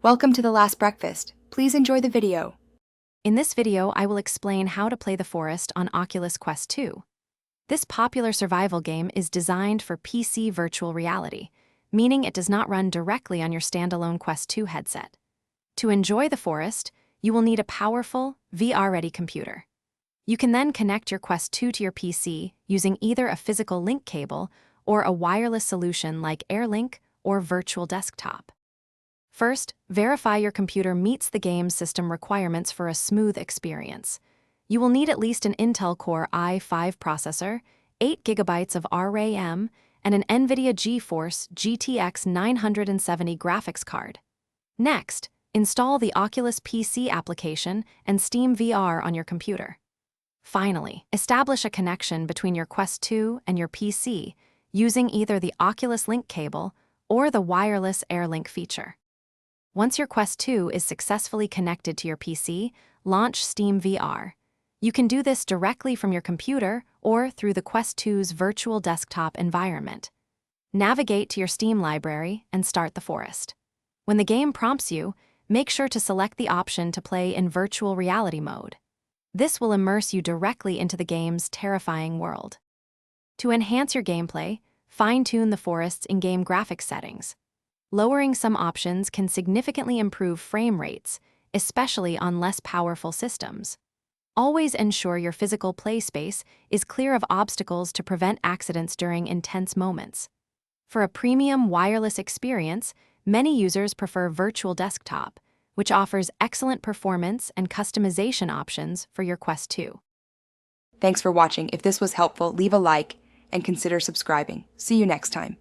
Welcome to The Last Breakfast. Please enjoy the video. In this video, I will explain how to play the Forest on Oculus Quest 2. This popular survival game is designed for PC virtual reality, meaning it does not run directly on your standalone Quest 2 headset. To enjoy the Forest, you will need a powerful, VR-ready computer. You can then connect your Quest 2 to your PC using either a physical link cable or a wireless solution like AirLink or Virtual Desktop. First, verify your computer meets the game's system requirements for a smooth experience. You will need at least an Intel Core i5 processor, 8 GB of RAM, and an NVIDIA GeForce GTX 970 graphics card. Next, install the Oculus PC application and Steam VR on your computer. Finally, establish a connection between your Quest 2 and your PC using either the Oculus Link cable or the wireless AirLink feature. Once your Quest 2 is successfully connected to your PC, launch Steam VR. You can do this directly from your computer or through the Quest 2's virtual desktop environment. Navigate to your Steam library and start the Forest. When the game prompts you, make sure to select the option to play in virtual reality mode. This will immerse you directly into the game's terrifying world. To enhance your gameplay, fine-tune the Forest's in-game graphics settings. Lowering some options can significantly improve frame rates, especially on less powerful systems. Always ensure your physical play space is clear of obstacles to prevent accidents during intense moments. For a premium wireless experience, many users prefer Virtual Desktop, which offers excellent performance and customization options for your Quest 2. Thanks for watching. If this was helpful, leave a like and consider subscribing. See you next time.